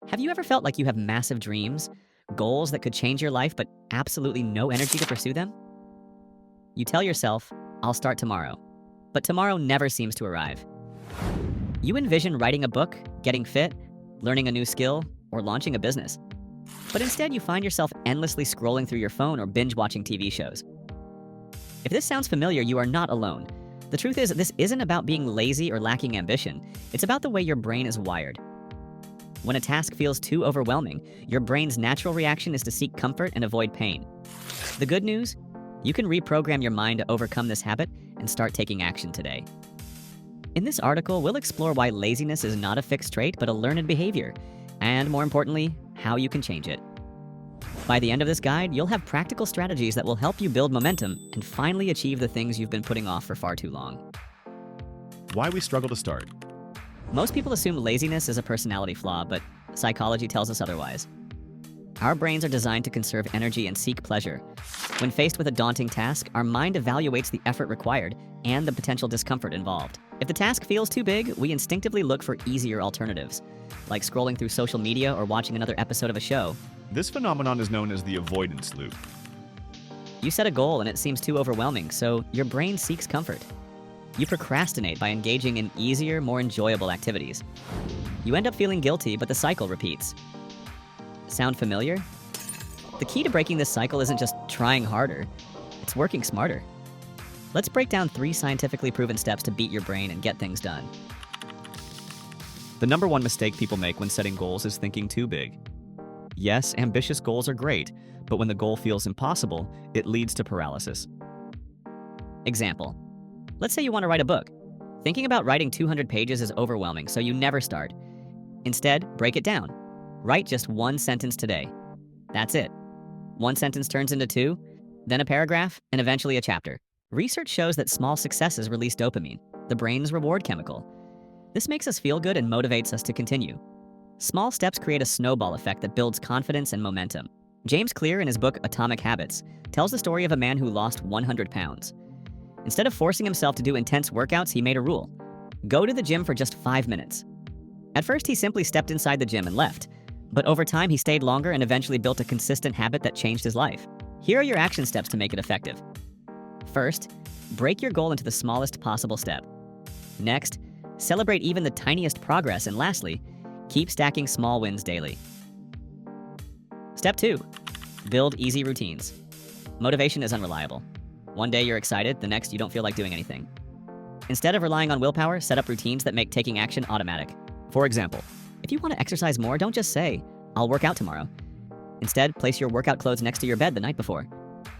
Have you ever felt like you have massive dreams, goals that could change your life, but absolutely no energy to pursue them? You tell yourself, I'll start tomorrow, but tomorrow never seems to arrive. You envision writing a book, getting fit, learning a new skill, or launching a business. But instead, you find yourself endlessly scrolling through your phone or binge watching TV shows. If this sounds familiar, you are not alone. The truth is, this isn't about being lazy or lacking ambition. It's about the way your brain is wired. When a task feels too overwhelming, your brain's natural reaction is to seek comfort and avoid pain. The good news? You can reprogram your mind to overcome this habit and start taking action today. In this article, we'll explore why laziness is not a fixed trait but a learned behavior, and more importantly, how you can change it. By the end of this guide, you'll have practical strategies that will help you build momentum and finally achieve the things you've been putting off for far too long. Why we struggle to start. Most people assume laziness is a personality flaw, but psychology tells us otherwise. Our brains are designed to conserve energy and seek pleasure. When faced with a daunting task, our mind evaluates the effort required and the potential discomfort involved. If the task feels too big, we instinctively look for easier alternatives, like scrolling through social media or watching another episode of a show. This phenomenon is known as the avoidance loop. You set a goal and it seems too overwhelming, so your brain seeks comfort. You procrastinate by engaging in easier, more enjoyable activities. You end up feeling guilty, but the cycle repeats. Sound familiar? The key to breaking this cycle isn't just trying harder, it's working smarter. Let's break down 3 scientifically proven steps to beat your brain and get things done. The number one mistake people make when setting goals is thinking too big. Yes, ambitious goals are great, but when the goal feels impossible, it leads to paralysis. Example. Let's say you want to write a book. Thinking about writing 200 pages is overwhelming, so you never start. Instead, break it down. Write just 1 sentence today. That's it. 1 sentence turns into 2, then a paragraph, and eventually a chapter. Research shows that small successes release dopamine, the brain's reward chemical. This makes us feel good and motivates us to continue. Small steps create a snowball effect that builds confidence and momentum. James Clear, in his book Atomic Habits, tells the story of a man who lost 100 pounds. Instead of forcing himself to do intense workouts, he made a rule. Go to the gym for just 5 minutes. At first, he simply stepped inside the gym and left. But over time, he stayed longer and eventually built a consistent habit that changed his life. Here are your action steps to make it effective. First, break your goal into the smallest possible step. Next, celebrate even the tiniest progress. And lastly, keep stacking small wins daily. Step 2, build easy routines. Motivation is unreliable. One day you're excited, the next you don't feel like doing anything. Instead of relying on willpower, set up routines that make taking action automatic. For example, if you want to exercise more, don't just say, I'll work out tomorrow. Instead, place your workout clothes next to your bed the night before.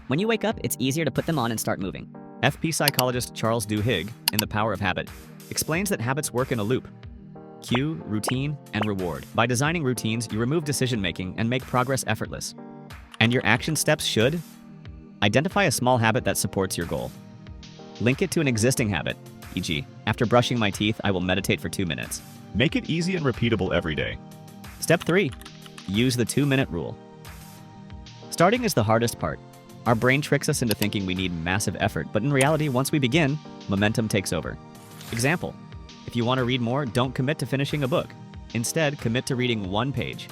When you wake up, it's easier to put them on and start moving. FP psychologist Charles Duhigg, in The Power of Habit, explains that habits work in a loop. Cue, routine, and reward. By designing routines, you remove decision-making and make progress effortless. And your action steps should identify a small habit that supports your goal. Link it to an existing habit, e.g., after brushing my teeth, I will meditate for 2 minutes. Make it easy and repeatable every day. Step 3, use the 2-minute rule. Starting is the hardest part. Our brain tricks us into thinking we need massive effort, but in reality, once we begin, momentum takes over. Example, if you want to read more, don't commit to finishing a book. Instead, commit to reading 1 page.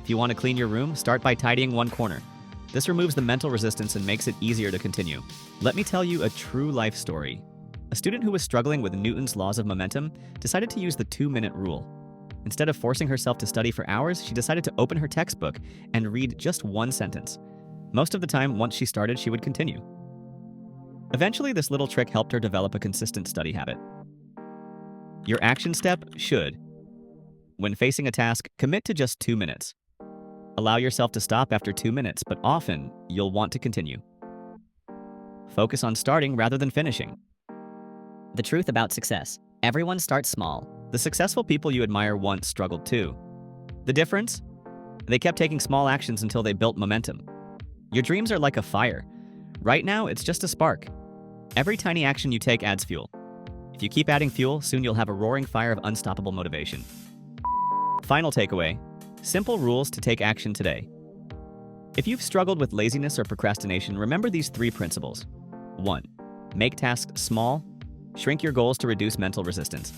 If you want to clean your room, start by tidying 1 corner. This removes the mental resistance and makes it easier to continue. Let me tell you a true life story. A student who was struggling with Newton's laws of momentum decided to use the 2-minute rule. Instead of forcing herself to study for hours, she decided to open her textbook and read just 1 sentence. Most of the time, once she started, she would continue. Eventually, this little trick helped her develop a consistent study habit. Your action step should. When facing a task, commit to just 2 minutes. Allow yourself to stop after 2 minutes, but often, you'll want to continue. Focus on starting rather than finishing. The truth about success. Everyone starts small. The successful people you admire once struggled too. The difference? They kept taking small actions until they built momentum. Your dreams are like a fire. Right now, it's just a spark. Every tiny action you take adds fuel. If you keep adding fuel, soon you'll have a roaring fire of unstoppable motivation. Final takeaway. Simple rules to take action today. If you've struggled with laziness or procrastination, remember these 3 principles. 1. Make tasks small. Shrink your goals to reduce mental resistance.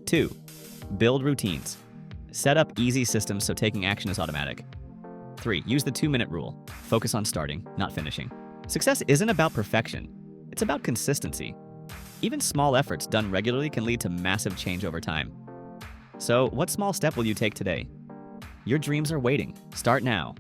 2. Build routines. Set up easy systems so taking action is automatic. 3. Use the 2-minute rule. Focus on starting, not finishing. Success isn't about perfection. It's about consistency. Even small efforts done regularly can lead to massive change over time. So, what small step will you take today? Your dreams are waiting. Start now.